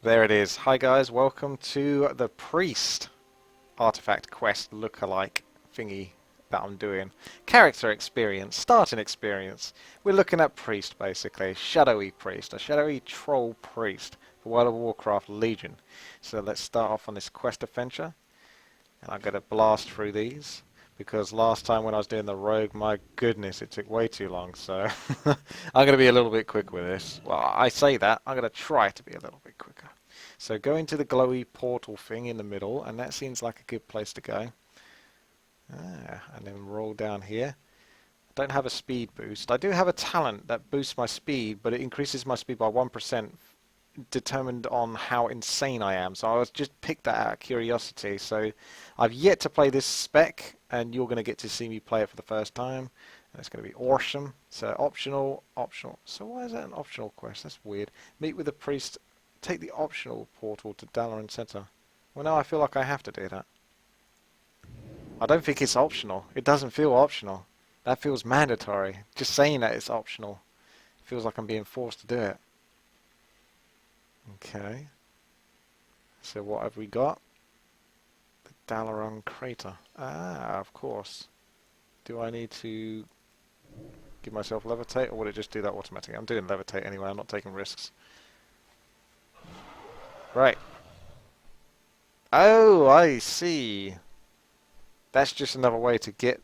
There it is. Hi guys, welcome to the Priest artifact quest lookalike thingy that I'm doing. Character experience, starting experience. We're looking at Priest basically, shadowy Priest, a shadowy troll Priest for World of Warcraft Legion. So let's start off on this quest adventure, and I'm going to blast through these because last time when I was doing the rogue, my goodness, it took way too long, so I'm going to be a little bit quick with this. Well, I say that, I'm going to try to be a little bit quicker. So go into the glowy portal thing in the middle, and that seems like a good place to go. And then roll down here. I don't have a speed boost. I do have a talent that boosts my speed, but it increases my speed by 1%, determined on how insane I am. So I was just picked that out of curiosity. So I've yet to play this spec, and you're going to get to see me play it for the first time. And it's going to be awesome. So optional. So why is that an optional quest? That's weird. Meet with the priest. Take the optional portal to Dalaran Center. Well, no, I feel like I have to do that. I don't think it's optional. It doesn't feel optional. That feels mandatory. Just saying that it's optional. It feels like I'm being forced to do it. Okay. So what have we got? The Dalaran crater. Ah, of course. Do I need to give myself levitate, or would it just do that automatically? I'm doing levitate anyway. I'm not taking risks. Right. Oh, I see. That's just another way to get,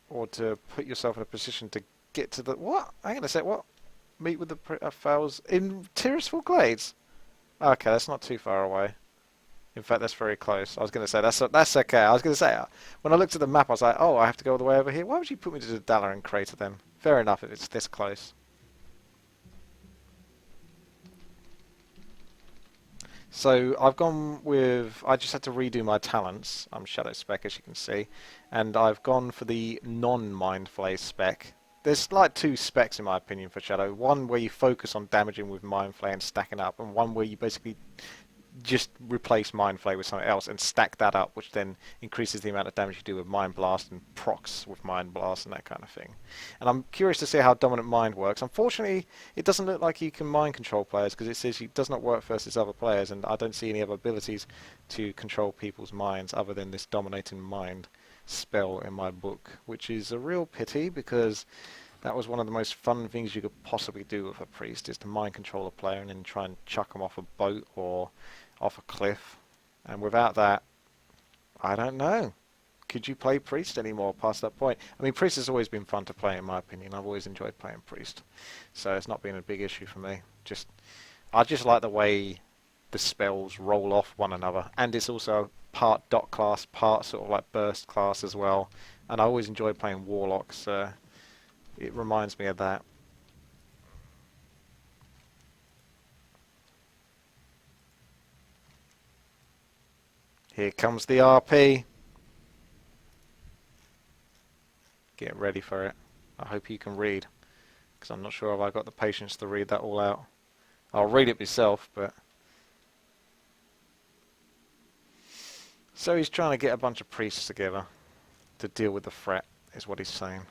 or to put yourself in a position to get to the... What? Hang on a sec, what? Meet with the fowls in Tirisful Glades? Okay, that's not too far away. In fact, that's very close. I was going to say, that's okay. I was going to say, when I looked at the map, I was like, oh, I have to go all the way over here. Why would you put me to the Dalaran crater then? Fair enough if it's this close. So I've gone with, I just had to redo my talents. I'm Shadow spec, as you can see, and I've gone for the non-Mind Flay spec. There's like two specs in my opinion for Shadow. One where you focus on damaging with Mind Flay and stacking up, and one where you basically just replace Mind Flay with something else and stack that up, which then increases the amount of damage you do with Mind Blast and procs with Mind Blast and that kind of thing. And I'm curious to see how Dominant Mind works. Unfortunately, it doesn't look like you can mind control players because it says it does not work versus other players, and I don't see any other abilities to control people's minds other than this Dominating Mind spell in my book, which is a real pity because that was one of the most fun things you could possibly do with a priest, is to mind control a player and then try and chuck them off a boat or off a cliff. And without that, I don't know. Could you play priest anymore past that point? I mean, priest has always been fun to play in my opinion. I've always enjoyed playing priest, so it's not been a big issue for me. I just like the way the spells roll off one another, and it's also part dot class, part sort of like burst class as well. And I always enjoy playing warlocks. So it reminds me of that. Here comes the RP. Get ready for it. I hope you can read, because I'm not sure if I've got the patience to read that all out. I'll read it myself, but... So he's trying to get a bunch of priests together to deal with the threat, is what he's saying.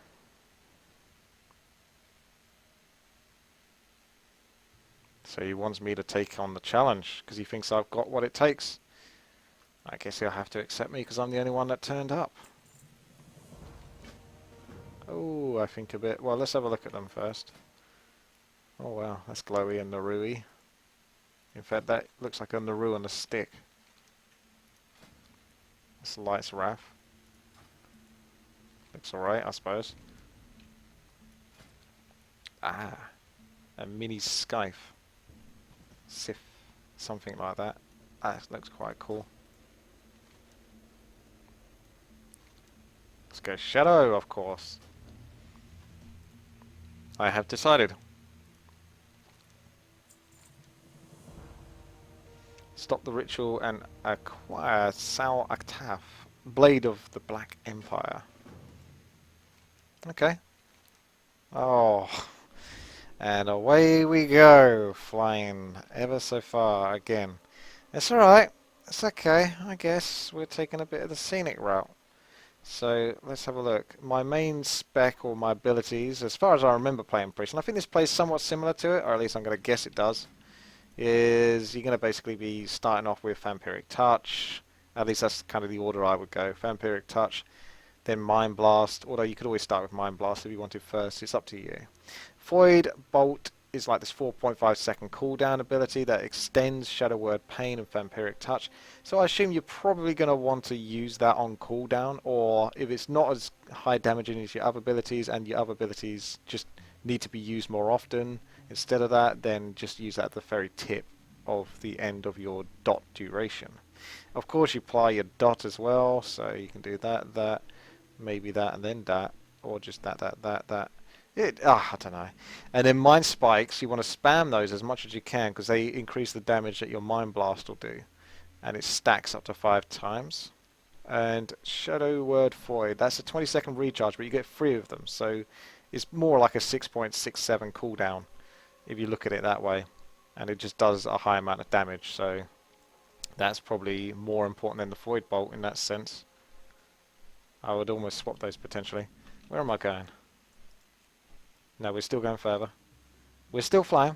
So he wants me to take on the challenge, because he thinks I've got what it takes. I guess he'll have to accept me because I'm the only one that turned up. Oh, I think a bit. Well, let's have a look at them first. Oh wow, that's glowy and Narui. In fact, that looks like a Naru on a stick. That's Light's Wrath. Looks alright, I suppose. Ah, a mini Scythe. Sif, something like that. That looks quite cool. Let's go Shadow, of course. I have decided. Stop the ritual and acquire Sal Aktaf, Blade of the Black Empire. Okay. Oh. And away we go, flying ever so far again. It's alright. It's okay, I guess. We're taking a bit of the scenic route. So let's have a look. My main spec, or my abilities, as far as I remember playing Priest, and I think this plays somewhat similar to it, or at least I'm going to guess it does, is you're going to basically be starting off with Vampiric Touch. At least that's kind of the order I would go. Vampiric Touch, then Mind Blast, although you could always start with Mind Blast if you wanted first. It's up to you. Void Bolt is like this 4.5 second cooldown ability that extends Shadow Word Pain and Vampiric Touch. So I assume you're probably going to want to use that on cooldown, or if it's not as high damaging as your other abilities and your other abilities just need to be used more often, instead of that, then just use that at the very tip of the end of your dot duration. Of course, you apply your dot as well, so you can do that, maybe that, and then that, or just that. I don't know. And then Mind Spikes, you want to spam those as much as you can because they increase the damage that your Mind Blast will do. And it stacks up to 5 times. And Shadow Word Void, that's a 20-second recharge, but you get 3 of them. So it's more like a 6.67 cooldown if you look at it that way. And it just does a high amount of damage, so that's probably more important than the Void Bolt in that sense. I would almost swap those potentially. Where am I going? No, we're still going further. We're still flying.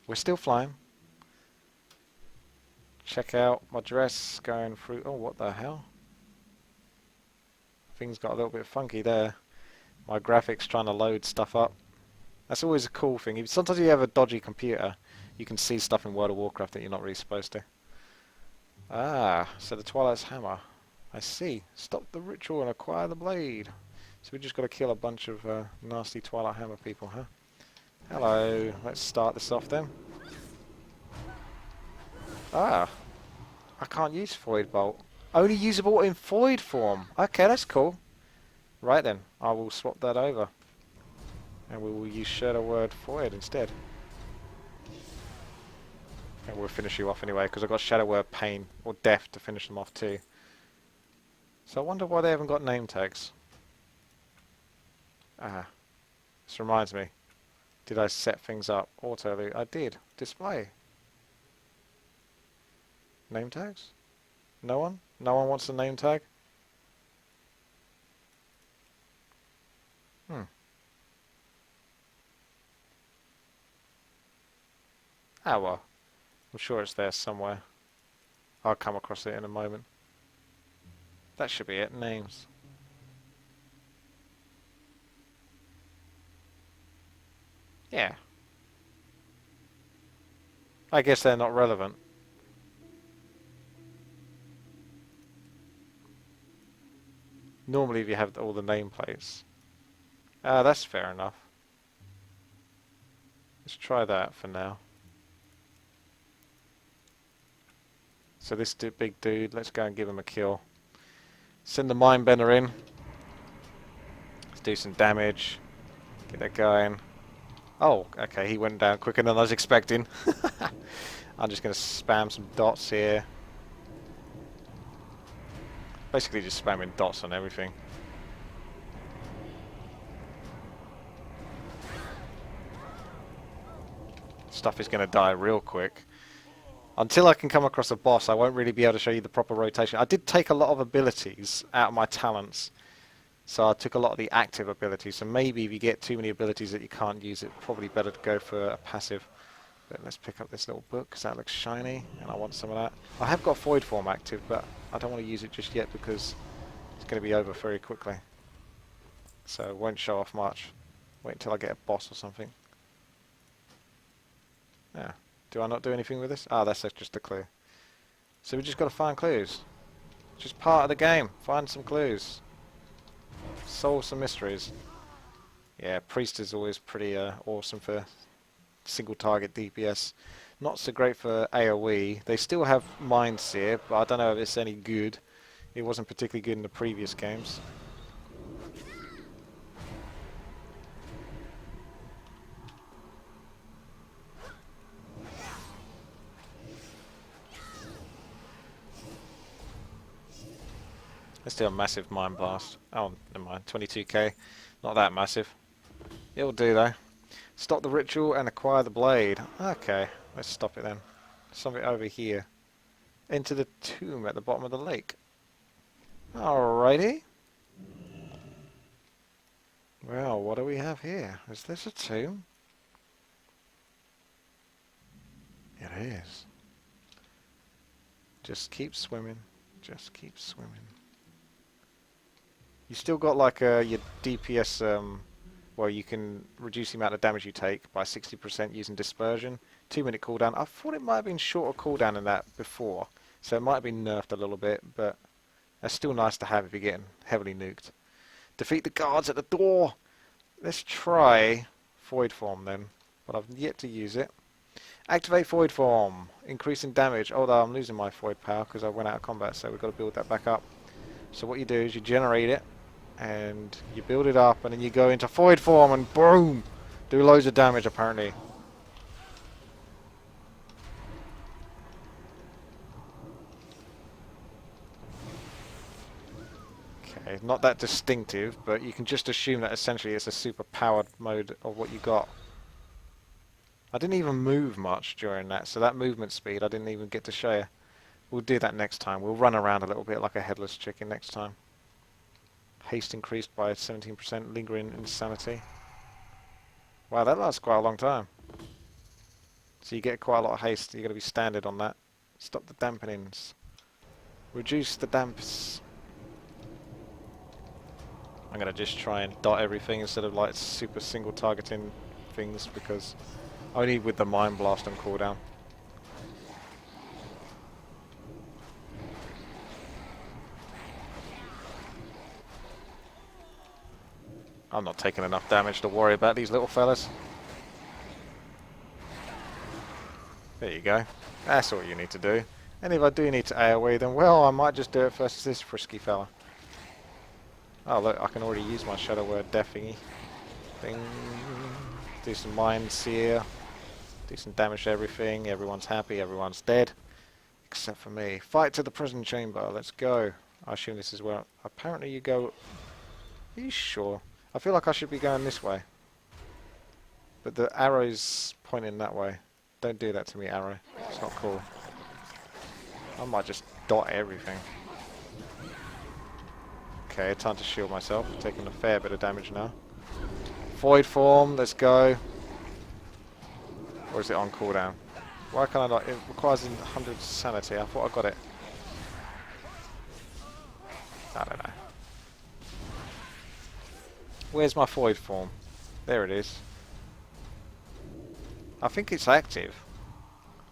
We're still flying. Check out my dress going through... Oh, what the hell? Things got a little bit funky there. My graphics trying to load stuff up. That's always a cool thing. Sometimes you have a dodgy computer, you can see stuff in World of Warcraft that you're not really supposed to. Ah, so the Twilight's Hammer. I see. Stop the ritual and acquire the blade. So we just got to kill a bunch of nasty Twilight Hammer people, huh? Hello. Let's start this off then. Ah, I can't use Void Bolt. Only usable in Void form. Okay, that's cool. Right then, I will swap that over. And we will use Shadow Word Void instead. And we'll finish you off anyway, because I've got Shadow Word Pain or Death to finish them off too. So I wonder why they haven't got name tags. Ah, this reminds me. Did I set things up? Auto loot. I did. Display. Name tags? No one? No one wants a name tag? Hmm. Ah well. I'm sure it's there somewhere. I'll come across it in a moment. That should be it. Names. Yeah. I guess they're not relevant. Normally if you have all the nameplates. Ah, that's fair enough. Let's try that for now. So this big dude, let's go and give him a kill. Send the Mindbender in. Let's do some damage. Get that going. Oh, okay, he went down quicker than I was expecting. I'm just going to spam some dots here. Basically just spamming dots on everything. Stuff is going to die real quick. Until I can come across a boss, I won't really be able to show you the proper rotation. I did take a lot of abilities out of my talents. So I took a lot of the active abilities. So maybe if you get too many abilities that you can't use, it's probably better to go for a passive. But let's pick up this little book because that looks shiny and I want some of that. I have got Void Form active, but I don't want to use it just yet because it's going to be over very quickly. So it won't show off much. Wait until I get a boss or something. Yeah. Do I not do anything with this? Ah, that's just a clue. So we just got to find clues. Just part of the game. Find some clues. Solve some mysteries. Yeah, Priest is always pretty awesome for single target DPS. Not so great for AoE. They still have Mind Seer, but I don't know if it's any good. It wasn't particularly good in the previous games. Let's do a massive Mind Blast. Oh, never mind. 22k. Not that massive. It'll do though. Stop the ritual and acquire the blade. Okay, let's stop it then. Something over here. Enter the tomb at the bottom of the lake. Alrighty. Well, what do we have here? Is this a tomb? It is. Just keep swimming. Just keep swimming. You still got like your DPS, well, you can reduce the amount of damage you take by 60% using dispersion. 2-minute cooldown. I thought it might have been shorter cooldown than that before, so it might have been nerfed a little bit, but that's still nice to have if you're getting heavily nuked. Defeat the guards at the door! Let's try Void Form then, but I've yet to use it. Activate Void Form, increasing damage, although I'm losing my Void power because I went out of combat, so we've got to build that back up. So what you do is you generate it, and you build it up, and then you go into Void Form, and boom! Do loads of damage apparently. Okay, not that distinctive, but you can just assume that essentially it's a super powered mode of what you got. I didn't even move much during that, so that movement speed I didn't even get to show you. We'll do that next time. We'll run around a little bit like a headless chicken next time. Haste increased by 17%, lingering insanity. Wow, that lasts quite a long time. So you get quite a lot of haste. You're going to be standard on that. Stop the dampenings. Reduce the damps. I'm going to just try and dot everything instead of like super single targeting things, because only with the Mind Blast on cooldown. I'm not taking enough damage to worry about these little fellas. There you go. That's all you need to do. And if I do need to AoE, then well, I might just do it versus this frisky fella. Oh look, I can already use my Shadow Word Death thingy. Bing. Do some Mind Seer. Do some damage to everything. Everyone's happy, everyone's dead. Except for me. Fight to the prison chamber. Let's go. I assume this is where... Apparently you go... Are you sure? I feel like I should be going this way. But the arrow's pointing that way. Don't do that to me, arrow. It's not cool. I might just dot everything. Okay, time to shield myself. Taking a fair bit of damage now. Void Form, let's go. Or is it on cooldown? Why can't I not? It requires 100 sanity. I thought I got it. I don't know. Where's my Void Form? There it is. I think it's active.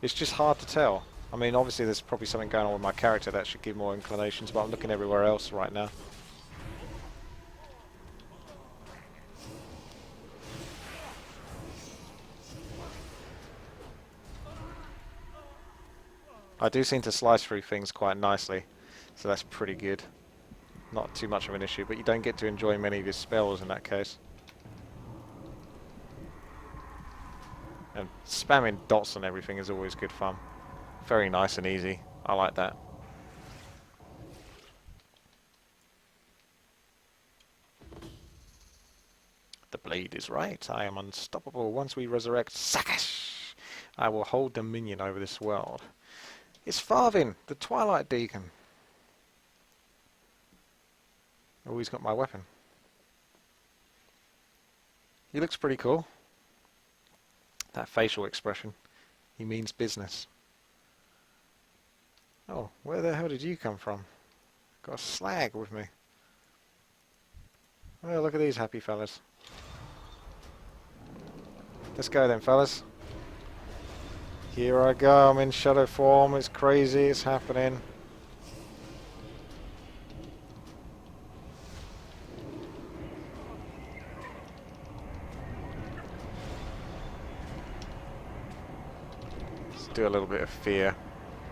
It's just hard to tell. I mean, obviously there's probably something going on with my character that should give more inclinations, but I'm looking everywhere else right now. I do seem to slice through things quite nicely, so that's pretty good. Not too much of an issue, but you don't get to enjoy many of your spells in that case. And spamming dots on everything is always good fun. Very nice and easy. I like that. The blade is right. I am unstoppable. Once we resurrect Sakash, I will hold dominion over this world. It's Farvin, the Twilight Deacon. Oh, he's got my weapon. He looks pretty cool. That facial expression. He means business. Oh, where the hell did you come from? Got a slag with me. Oh, look at these happy fellas. Let's go then, fellas. Here I go, I'm in shadow form, it's crazy, it's happening. Let's do a little bit of fear.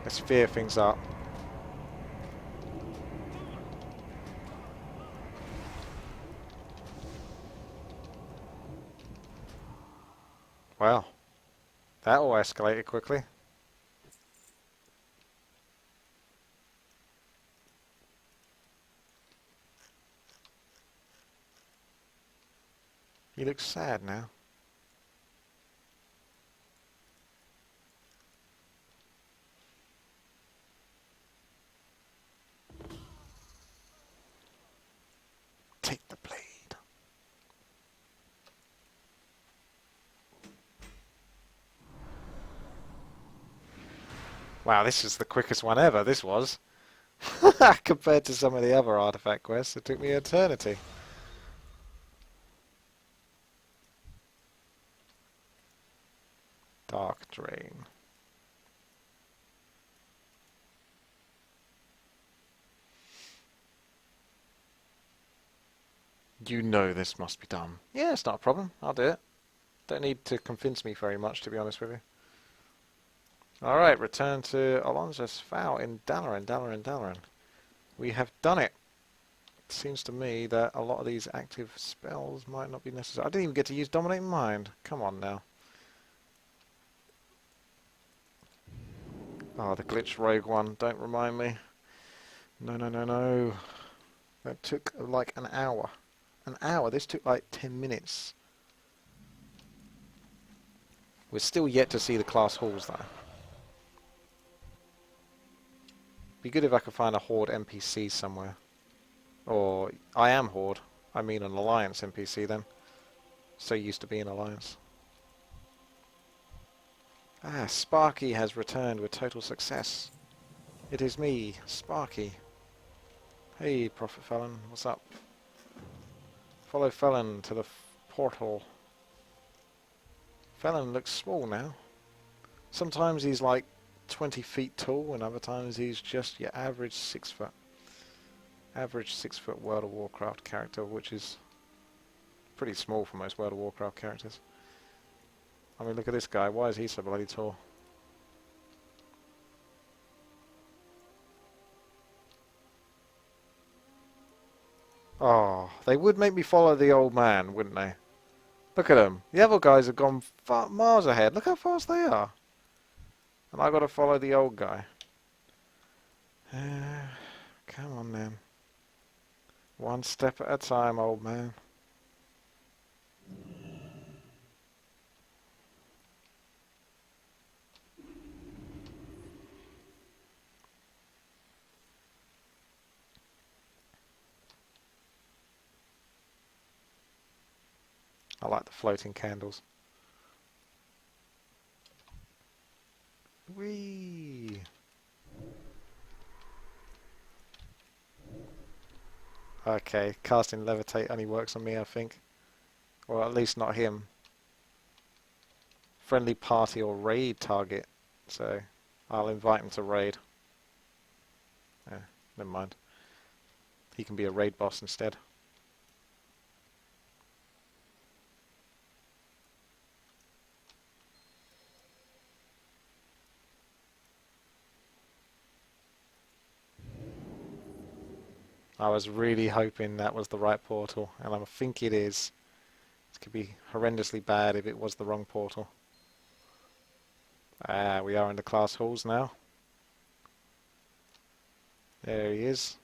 Let's fear things up. Wow. That all escalated quickly. He looks sad now. Take the blade. Wow, this is the quickest one ever, this was. Compared to some of the other artifact quests, it took me an eternity. Dark Drain. You know this must be done. Yeah, it's not a problem. I'll do it. Don't need to convince me very much, to be honest with you. Alright, return to Alonso's Vow in Dalaran. We have done it. It seems to me that a lot of these active spells might not be necessary. I didn't even get to use Dominate Mind. Come on now. Oh, the glitch rogue one. Don't remind me. No. That took like an hour. An hour? This took like 10 minutes. We're still yet to see the class halls though. Be good if I could find a Horde NPC somewhere. Or, I am Horde. I mean an Alliance NPC then. So used to being Alliance. Ah, Sparky has returned with total success. It is me, Sparky. Hey, Prophet Felon, what's up? Follow Felon to the portal. Felon looks small now. Sometimes he's like 20 feet tall, and other times he's just your average 6 foot. Average 6 foot World of Warcraft character, which is pretty small for most World of Warcraft characters. I mean, look at this guy. Why is he so bloody tall? Oh, they would make me follow the old man, wouldn't they? Look at them. The other guys have gone miles ahead. Look how fast they are. And I got to follow the old guy. Come on, then. One step at a time, old man. I like the floating candles. Whee! Okay, casting Levitate only works on me, I think. Or at least not him. Friendly party or raid target. So, I'll invite him to raid. Never mind. He can be a raid boss instead. I was really hoping that was the right portal, and I think it is. It could be horrendously bad if it was the wrong portal. Ah, we are in the class halls now. There he is.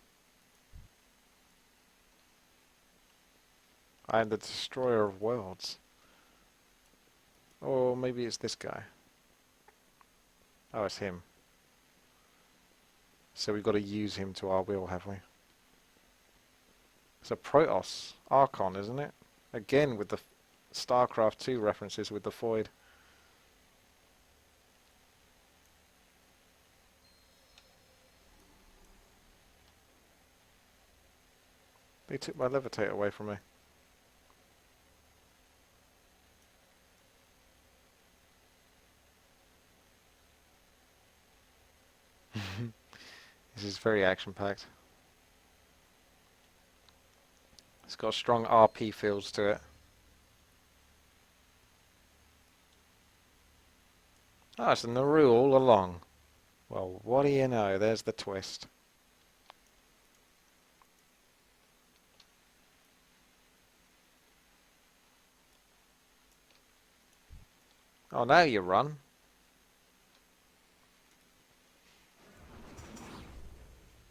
I am the destroyer of worlds. Or maybe it's this guy. Oh, it's him. So we've got to use him to our will, have we? It's a Protoss Archon, isn't it? Again with the StarCraft 2 references with the Void. They took my Levitate away from me. This is very action-packed. It's got strong RP feels to it. Oh, it's a Naru all along. Well, what do you know? There's the twist. Oh, now you run.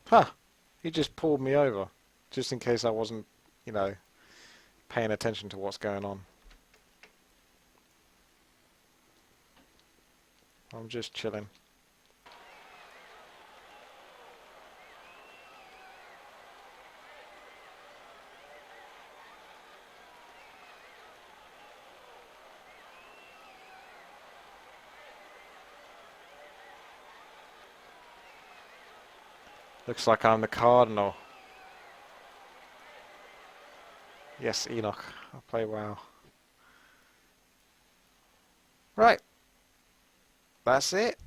Huh. He just pulled me over. Just in case I wasn't, you know, paying attention to what's going on. I'm just chilling. Looks like I'm the Cardinal. Yes, Enoch. I play WoW. Right. That's it.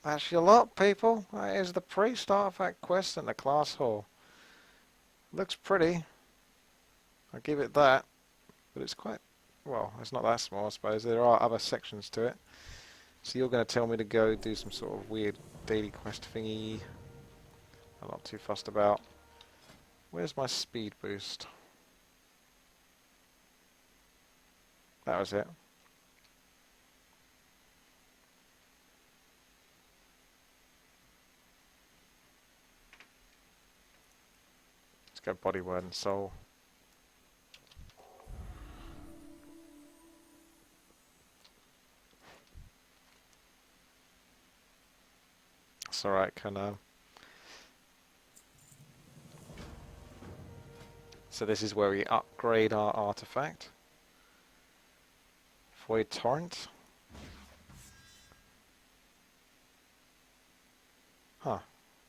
That's your lot, people. That is the Priest Artifact quest in the class hall. Looks pretty. I'll give it that. But it's quite... well, it's not that small, I suppose. There are other sections to it. So you're going to tell me to go do some sort of weird daily quest thingy. I'm not too fussed about. Where's my speed boost? That was it. Let's go body, word and soul. It's alright, can so this is where we upgrade our artifact. Void Torrent. Huh.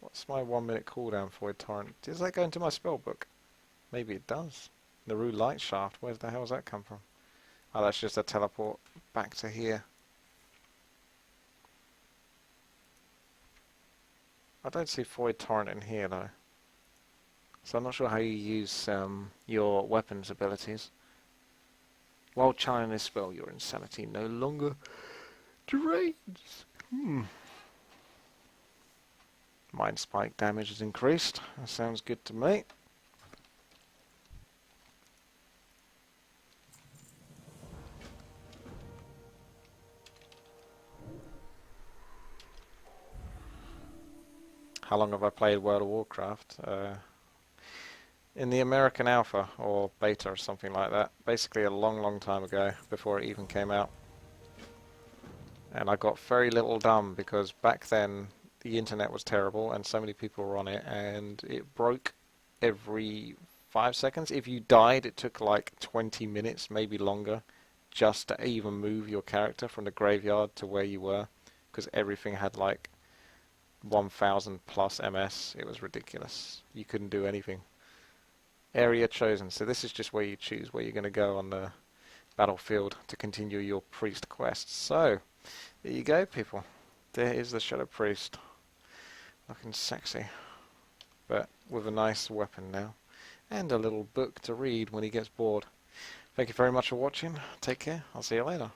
What's my 1 minute cooldown for Void Torrent? Does that go into my spellbook? Maybe it does. Naru Light Shaft. Where the hell does that come from? Oh, that's just a teleport back to here. I don't see Void Torrent in here though. So I'm not sure how you use your weapons abilities. While channeling this spell, your insanity no longer drains. Mind spike damage is increased. That sounds good to me. How long have I played World of Warcraft? In the American Alpha or Beta or something like that. Basically a long time ago, before it even came out. And I got very little done because back then the internet was terrible and so many people were on it and it broke every 5 seconds. If you died, it took like 20 minutes, maybe longer, just to even move your character from the graveyard to where you were, because everything had like 1000 plus MS. It was ridiculous. You couldn't do anything. Area chosen. So this is just where you choose where you're going to go on the battlefield to continue your priest quest. So, there you go, people. There is the Shadow Priest. Looking sexy. But with a nice weapon now. And a little book to read when he gets bored. Thank you very much for watching. Take care. I'll see you later.